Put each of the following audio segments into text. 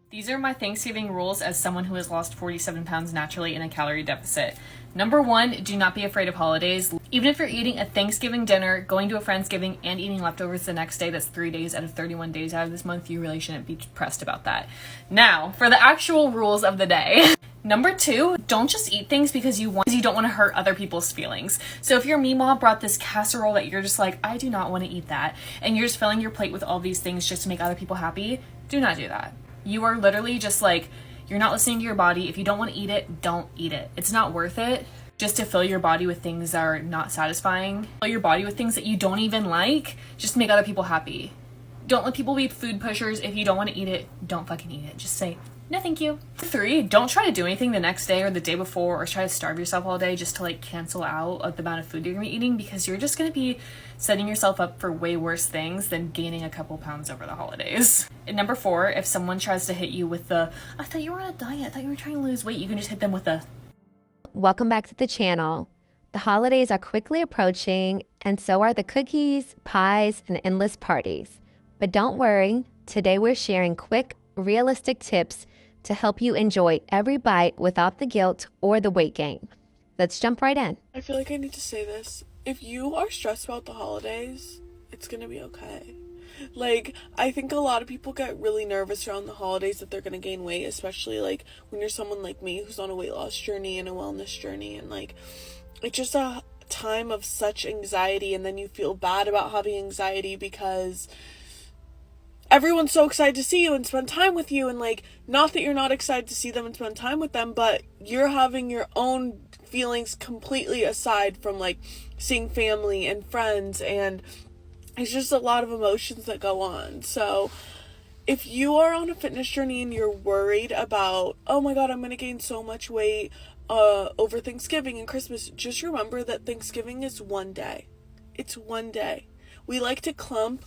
These are my Thanksgiving rules as someone who has lost 47 pounds naturally in a calorie deficit. Number one, do not be afraid of holidays. Even if you're eating a Thanksgiving dinner, going to a Friendsgiving, and eating leftovers the next day, that's 3 days out of 31 days out of this month, you really shouldn't be depressed about that. Now, for the actual rules of the day. Number two, don't just eat things because you don't want to hurt other people's feelings. So if your Meemaw brought this casserole that you're just like, I do not want to eat that, and you're just filling your plate with all these things just to make other people happy, do not do that. You are literally just like, you're not listening to your body. If you don't want to eat it, don't eat it. It's not worth it just to fill your body with things that are not satisfying. Fill your body with things that you don't even like, just to make other people happy. Don't let people be food pushers. If you don't want to eat it, don't fucking eat it. Just say, no thank you. Three, don't try to do anything the next day or the day before or try to starve yourself all day just to like cancel out the amount of food you're gonna be eating, because you're just gonna be setting yourself up for way worse things than gaining a couple pounds over the holidays. And number four, if someone tries to hit you with the, I thought you were on a diet, I thought you were trying to lose weight, you can just hit them with the, welcome back to the channel. The holidays are quickly approaching, and so are the cookies, pies, and endless parties. But don't worry, today we're sharing quick, realistic tips to help you enjoy every bite without the guilt or the weight gain. Let's jump right in. I feel like I need to say this. If you are stressed about the holidays, it's gonna be okay. Like, I think a lot of people get really nervous around the holidays that they're gonna gain weight, especially like when you're someone like me who's on a weight loss journey and a wellness journey, and like it's just a time of such anxiety, and then you feel bad about having anxiety because everyone's so excited to see you and spend time with you, and like, not that you're not excited to see them and spend time with them, but you're having your own feelings completely aside from like seeing family and friends, and it's just a lot of emotions that go on. So if you are on a fitness journey and you're worried about, oh my god, I'm gonna gain so much weight over Thanksgiving and Christmas, just remember that Thanksgiving is one day. It's one day. We like to clump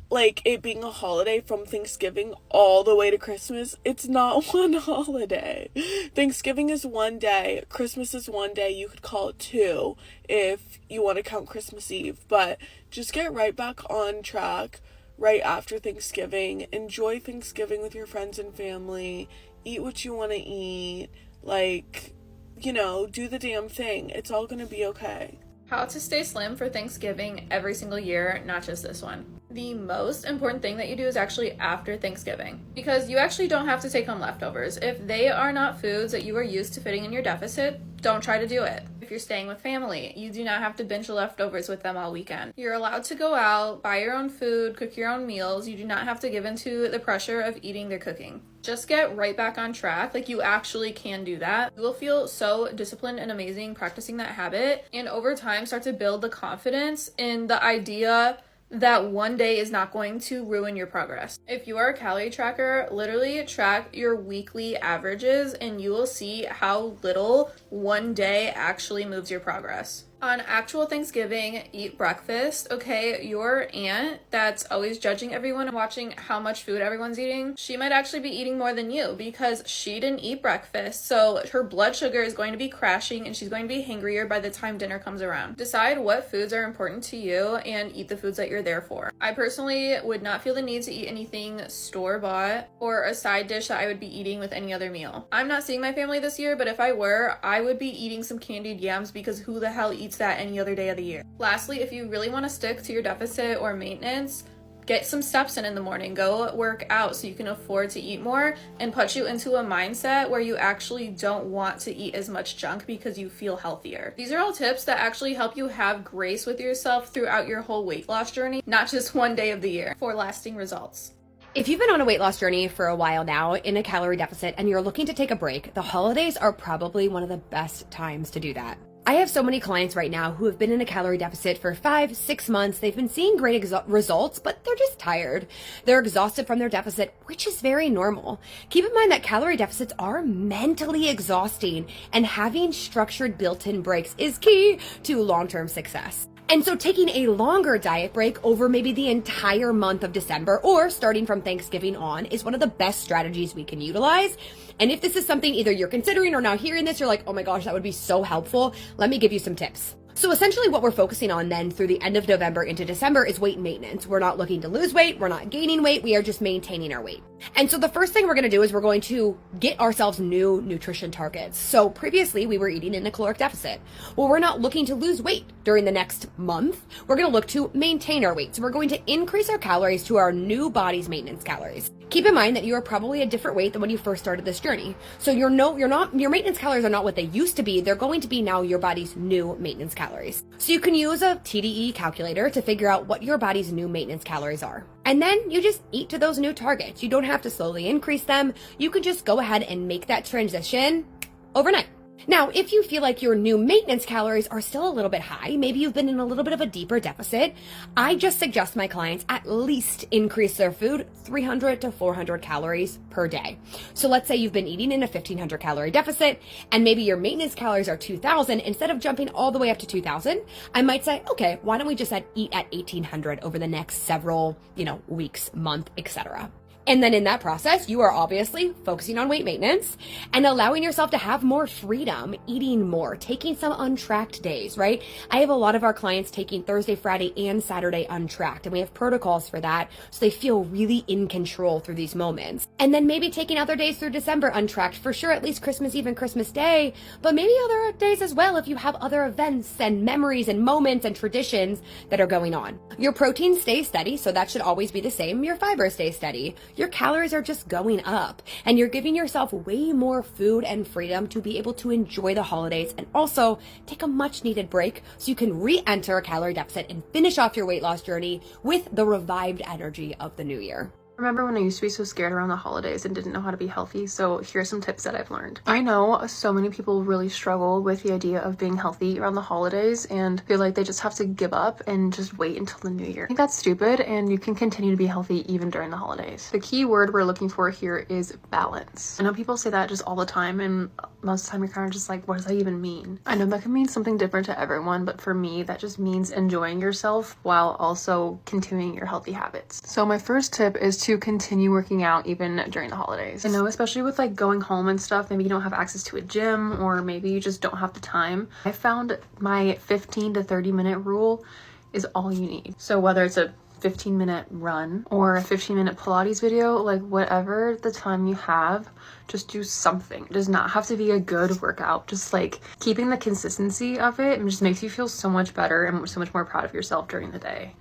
like it being a holiday from Thanksgiving all the way to Christmas. It's not one holiday. Thanksgiving is one day. Christmas is one day. You could call it two if you want to count Christmas Eve. But just get right back on track right after Thanksgiving. Enjoy Thanksgiving with your friends and family. Eat what you want to eat. Like, you know, do the damn thing. It's all gonna be okay. How to stay slim for Thanksgiving every single year, not just this one. The most important thing that you do is actually after Thanksgiving, because you actually don't have to take home leftovers. If they are not foods that you are used to fitting in your deficit, don't try to do it. If you're staying with family, you do not have to binge leftovers with them all weekend. You're allowed to go out, buy your own food, cook your own meals. You do not have to give into the pressure of eating their cooking. Just get right back on track. Like, you actually can do that. You will feel so disciplined and amazing practicing that habit, and over time start to build the confidence in the idea that one day is not going to ruin your progress. If you are a calorie tracker, literally track your weekly averages and you will see how little one day actually moves your progress. On actual Thanksgiving, eat breakfast, okay? Your aunt that's always judging everyone and watching how much food everyone's eating, she might actually be eating more than you because she didn't eat breakfast. So her blood sugar is going to be crashing and she's going to be hangrier by the time dinner comes around. Decide what foods are important to you and eat the foods that you're there for. I personally would not feel the need to eat anything store-bought or a side dish that I would be eating with any other meal. I'm not seeing my family this year, but if I were, I would be eating some candied yams because who the hell eats that any other day of the year? Lastly, if you really want to stick to your deficit or maintenance, get some steps in the morning. Go work out so you can afford to eat more and put you into a mindset where you actually don't want to eat as much junk because you feel healthier. These are all tips that actually help you have grace with yourself throughout your whole weight loss journey, not just one day of the year, for lasting results. If you've been on a weight loss journey for a while now in a calorie deficit and you're looking to take a break, the holidays are probably one of the best times to do that. I have so many clients right now who have been in a calorie deficit for 5-6 months. They've been seeing great results, but they're just tired. They're exhausted from their deficit, which is very normal. Keep in mind that calorie deficits are mentally exhausting, and having structured built-in breaks is key to long-term success. And so taking a longer diet break over maybe the entire month of December or starting from Thanksgiving on is one of the best strategies we can utilize. And if this is something either you're considering or now hearing this, you're like, oh my gosh, that would be so helpful, let me give you some tips. So essentially what we're focusing on then through the end of November into December is weight maintenance. We're not looking to lose weight. We're not gaining weight. We are just maintaining our weight. And so the first thing we're going to do is we're going to get ourselves new nutrition targets. So previously we were eating in a caloric deficit. Well, we're not looking to lose weight during the next month. We're going to look to maintain our weight. So we're going to increase our calories to our new body's maintenance calories. Keep in mind that you are probably a different weight than when you first started this journey. So your maintenance calories are not what they used to be. They're going to be now your body's new maintenance calories. So you can use a TDE calculator to figure out what your body's new maintenance calories are. And then you just eat to those new targets. You don't have to slowly increase them. You can just go ahead and make that transition overnight. Now, if you feel like your new maintenance calories are still a little bit high, maybe you've been in a little bit of a deeper deficit, I just suggest my clients at least increase their food 300 to 400 calories per day. So let's say you've been eating in a 1,500 calorie deficit and maybe your maintenance calories are 2,000. Instead of jumping all the way up to 2,000, I might say, okay, why don't we just eat at 1,800 over the next several, weeks, month, etc. And then in that process, you are obviously focusing on weight maintenance and allowing yourself to have more freedom, eating more, taking some untracked days, right? I have a lot of our clients taking Thursday, Friday, and Saturday untracked, and we have protocols for that so they feel really in control through these moments. And then maybe taking other days through December untracked, for sure, at least Christmas Eve and Christmas Day, but maybe other days as well if you have other events and memories and moments and traditions that are going on. Your protein stays steady, so that should always be the same. Your fiber stays steady. Your calories are just going up, and you're giving yourself way more food and freedom to be able to enjoy the holidays and also take a much needed break so you can re-enter a calorie deficit and finish off your weight loss journey with the revived energy of the new year. Remember when I used to be so scared around the holidays and didn't know how to be healthy? So here's some tips that I've learned. I know so many people really struggle with the idea of being healthy around the holidays and feel like they just have to give up and just wait until the new year. I think that's stupid, and you can continue to be healthy even during the holidays. The key word we're looking for here is balance. I know people say that just all the time, and most of the time you're kind of just like, what does that even mean? I know that can mean something different to everyone, but for me, that just means enjoying yourself while also continuing your healthy habits. So my first tip is to continue working out even during the holidays. I know, especially with like going home and stuff, maybe you don't have access to a gym, or maybe you just don't have the time. I found my 15 to 30 minute rule is all you need. So whether it's a 15-minute run or a 15-minute Pilates video, like whatever the time you have, just do something. It does not have to be a good workout. Just like keeping the consistency of it just makes you feel so much better and so much more proud of yourself during the day.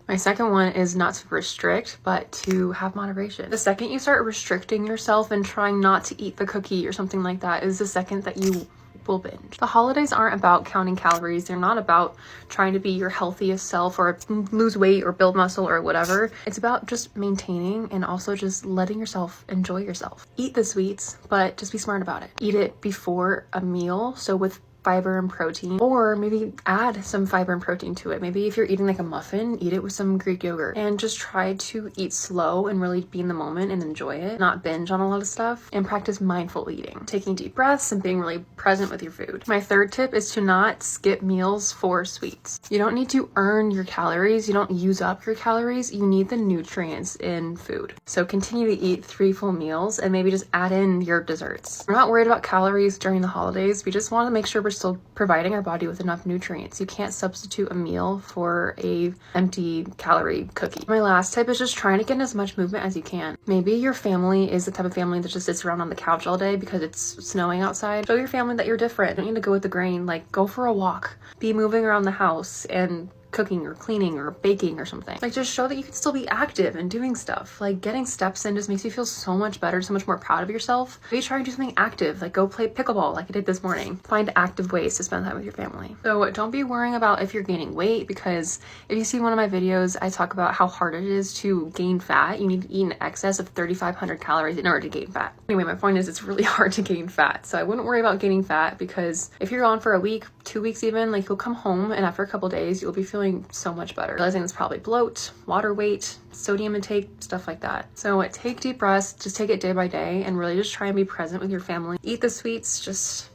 My second one is not to restrict, but to have moderation. The second you start restricting yourself and trying not to eat the cookie or something like that is the second that you will binge. The holidays aren't about counting calories. They're not about trying to be your healthiest self or lose weight or build muscle or whatever. It's about just maintaining and also just letting yourself enjoy yourself. Eat the sweets, but just be smart about it. Eat it before a meal, so with fiber and protein, or maybe add some fiber and protein to it. Maybe if you're eating like a muffin, eat it with some Greek yogurt, and just try to eat slow and really be in the moment and enjoy it, not binge on a lot of stuff, and practice mindful eating, taking deep breaths and being really present with your food. My third tip is to not skip meals for sweets. You don't need to earn your calories. You don't use up your calories. You need the nutrients in food. So continue to eat 3 full meals and maybe just add in your desserts. We're not worried about calories during the holidays. We just want to make sure we're still providing our body with enough nutrients. You can't substitute a meal for a empty calorie cookie. My last tip is just trying to get in as much movement as you can. Maybe your family is the type of family that just sits around on the couch all day because it's snowing outside. Show your family that you're different. You don't need to go with the grain. Like, go for a walk. Be moving around the house and cooking or cleaning or baking or something. Like, just show that you can still be active and doing stuff. Like, getting steps in just makes you feel so much better, so much more proud of yourself. Maybe try and do something active, like go play pickleball like I did this morning. Find active ways to spend time with your family. So don't be worrying about if you're gaining weight, because if you see one of my videos, I talk about how hard it is to gain fat. You need to eat in excess of 3,500 calories in order to gain fat. Anyway, my point is it's really hard to gain fat. So I wouldn't worry about gaining fat, because if you're on for a week, 2 weeks even, like, you'll come home and after a couple days, you'll be feeling so much better. Realizing it's probably bloat, water weight, sodium intake, stuff like that. So take deep breaths, just take it day by day, and really just try and be present with your family. Eat the sweets, just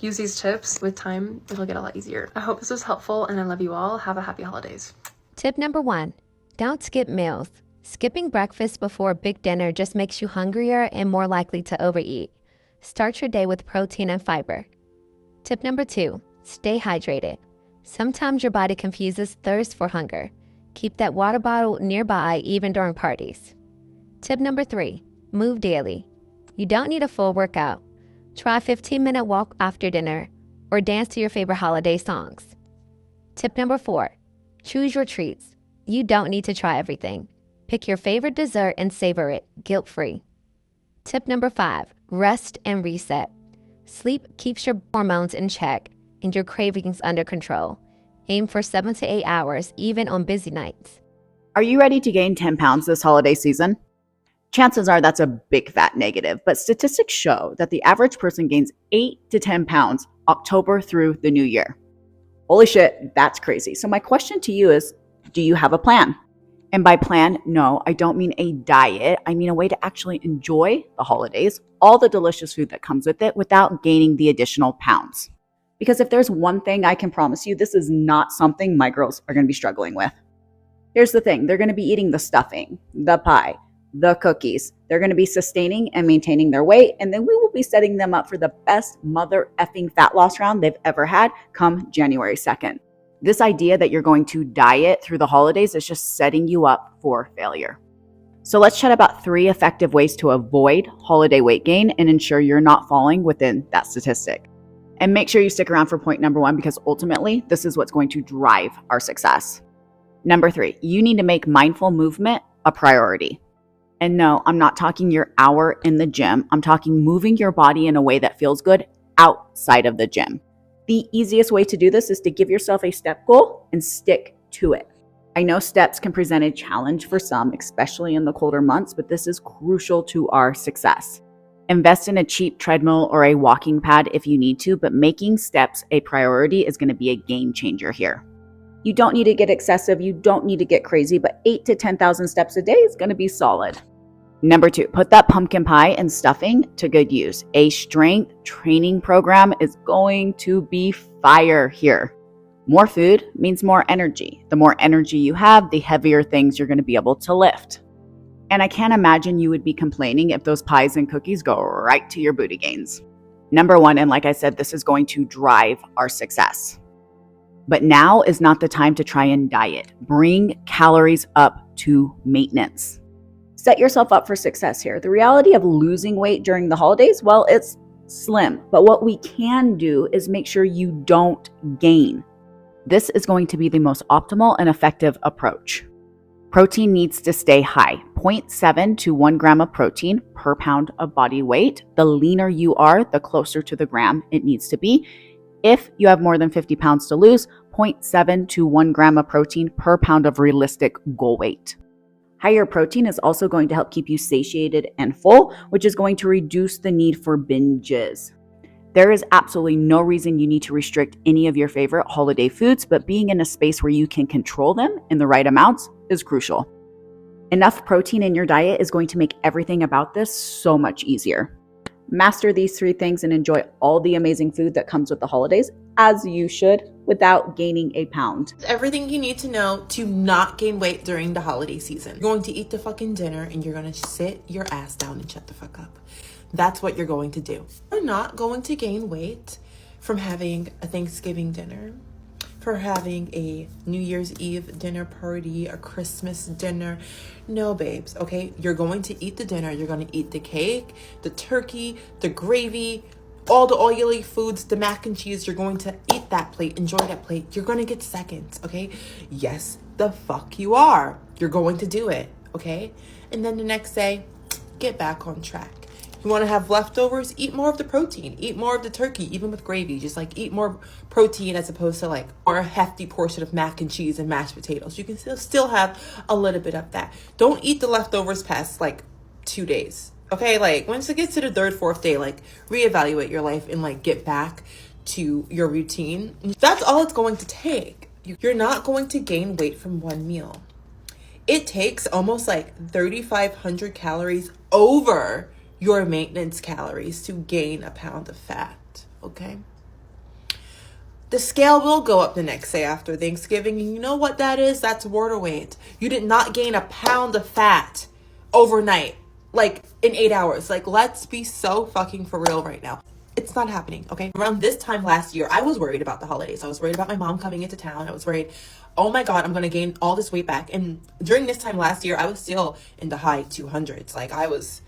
use these tips. With time, it'll get a lot easier. I hope this was helpful, and I love you all. Have a happy holidays. Tip number 1, don't skip meals. Skipping breakfast before a big dinner just makes you hungrier and more likely to overeat. Start your day with protein and fiber. Tip number 2, stay hydrated. Sometimes your body confuses thirst for hunger. Keep that water bottle nearby even during parties. Tip number 3, Move daily. You don't need a full workout. Try a 15-minute walk after dinner or dance to your favorite holiday songs. Tip number 4, choose your treats. You don't need to try everything. Pick your favorite dessert and savor it, guilt-free. Tip number 5, rest and reset. Sleep keeps your hormones in check and your cravings under control. Aim for 7 to 8 hours, even on busy nights. Are you ready to gain 10 pounds this holiday season? Chances are that's a big fat negative, but statistics show that the average person gains 8 to 10 pounds October through the new year. Holy shit, that's crazy. So my question to you is, do you have a plan? And by plan, no, I don't mean a diet. I mean a way to actually enjoy the holidays, all the delicious food that comes with it, without gaining the additional pounds. Because if there's one thing I can promise you, this is not something my girls are going to be struggling with. Here's the thing. They're going to be eating the stuffing, the pie, the cookies. They're going to be sustaining and maintaining their weight. And then we will be setting them up for the best mother effing fat loss round they've ever had come January 2nd. This idea that you're going to diet through the holidays is just setting you up for failure. So let's chat about 3 effective ways to avoid holiday weight gain and ensure you're not falling within that statistic. And make sure you stick around for point number 1, because ultimately this is what's going to drive our success. Number 3, you need to make mindful movement a priority. And no, I'm not talking your hour in the gym. I'm talking moving your body in a way that feels good outside of the gym. The easiest way to do this is to give yourself a step goal and stick to it. I know steps can present a challenge for some, especially in the colder months, but this is crucial to our success. Invest in a cheap treadmill or a walking pad if you need to, but making steps a priority is going to be a game changer here. You don't need to get excessive, you don't need to get crazy, but 8 to 10,000 steps a day is going to be solid. Number 2, put that pumpkin pie and stuffing to good use. A strength training program is going to be fire here. More food means more energy. The more energy you have, the heavier things you're going to be able to lift. And I can't imagine you would be complaining if those pies and cookies go right to your booty gains. Number 1, and like I said, this is going to drive our success. But now is not the time to try and diet. Bring calories up to maintenance. Set yourself up for success here. The reality of losing weight during the holidays, well, it's slim. But what we can do is make sure you don't gain. This is going to be the most optimal and effective approach. Protein needs to stay high, 0.7 to 1 gram of protein per pound of body weight. The leaner you are, the closer to the gram it needs to be. If you have more than 50 pounds to lose, 0.7 to 1 gram of protein per pound of realistic goal weight. Higher protein is also going to help keep you satiated and full, which is going to reduce the need for binges. There is absolutely no reason you need to restrict any of your favorite holiday foods, but being in a space where you can control them in the right amounts is crucial. Enough protein in your diet is going to make everything about this so much easier. Master these 3 things and enjoy all the amazing food that comes with the holidays, as you should, without gaining a pound. Everything you need to know to not gain weight during the holiday season. You're going to eat the fucking dinner and you're going to sit your ass down and shut the fuck up. That's what you're going to do. You're not going to gain weight from having a Thanksgiving dinner, for having a New Year's Eve dinner party, a Christmas dinner. No, babes, okay? You're going to eat the dinner. You're going to eat the cake, the turkey, the gravy, all the oily foods, the mac and cheese. You're going to eat that plate, enjoy that plate. You're going to get seconds, okay? Yes, the fuck you are. You're going to do it, okay? And then the next day, get back on track. You want to have leftovers? Eat more of the protein. Eat more of the turkey, even with gravy. Just like eat more protein as opposed to like more hefty portion of mac and cheese and mashed potatoes. You can still have a little bit of that. Don't eat the leftovers past like 2 days. Okay, like once it gets to the 3rd, 4th day, like reevaluate your life and like get back to your routine. That's all it's going to take. You're not going to gain weight from one meal. It takes almost like 3,500 calories over your maintenance calories to gain a pound of fat, okay? The scale will go up the next day after Thanksgiving, and you know what that is? That's water weight. You did not gain a pound of fat overnight, like in 8 hours. Like, let's be so fucking for real right now. It's not happening, okay? Around this time last year, I was worried about the holidays. I was worried about my mom coming into town. I was worried, oh my God, I'm gonna gain all this weight back. And during this time last year, I was still in the high 200s. Like, I was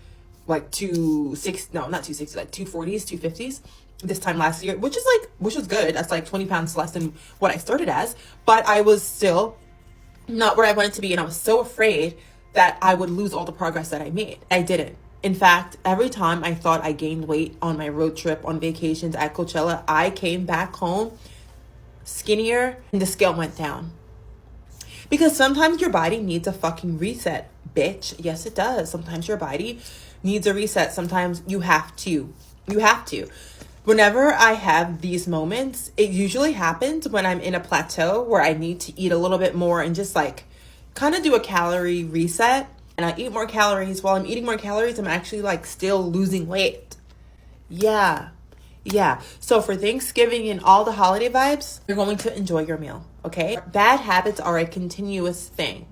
like 260, no, not 260, like 240s, 250s this time last year, which was good. That's like 20 pounds less than what I started as, but I was still not where I wanted to be. And I was so afraid that I would lose all the progress that I made. I didn't. In fact, every time I thought I gained weight on my road trip, on vacations at Coachella, I came back home skinnier and the scale went down. Because sometimes your body needs a fucking reset, bitch. Yes, it does. Sometimes your body needs a reset. Sometimes you have to. You have to. Whenever I have these moments, it usually happens when I'm in a plateau where I need to eat a little bit more and just like kind of do a calorie reset. And I eat more calories. While I'm eating more calories, I'm actually like still losing weight. Yeah. So for Thanksgiving and all the holiday vibes, you're going to enjoy your meal, okay? Bad habits are a continuous thing.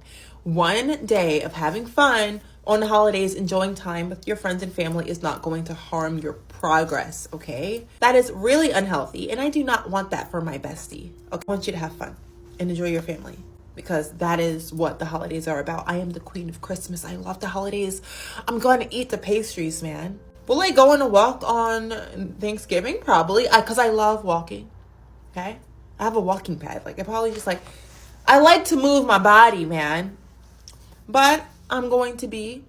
One day of having fun on the holidays, enjoying time with your friends and family is not going to harm your progress, okay? That is really unhealthy, and I do not want that for my bestie. Okay? I want you to have fun and enjoy your family, because that is what the holidays are about. I am the queen of Christmas. I love the holidays. I'm going to eat the pastries, man. Will I go on a walk on Thanksgiving? Probably, because I love walking, okay? I have a walking pad. Like, I like to move my body, man. But I'm going to be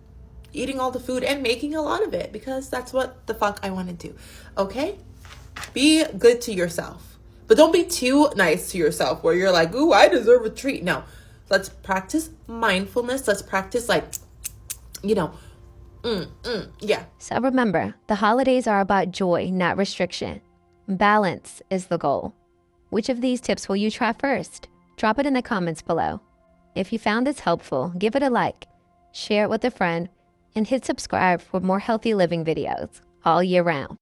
eating all the food and making a lot of it, because that's what the fuck I want to do, okay? Be good to yourself. But don't be too nice to yourself where you're like, ooh, I deserve a treat. No, let's practice mindfulness. Let's practice yeah. So remember, the holidays are about joy, not restriction. Balance is the goal. Which of these tips will you try first? Drop it in the comments below. If you found this helpful, give it a like, share it with a friend, and hit subscribe for more healthy living videos all year round.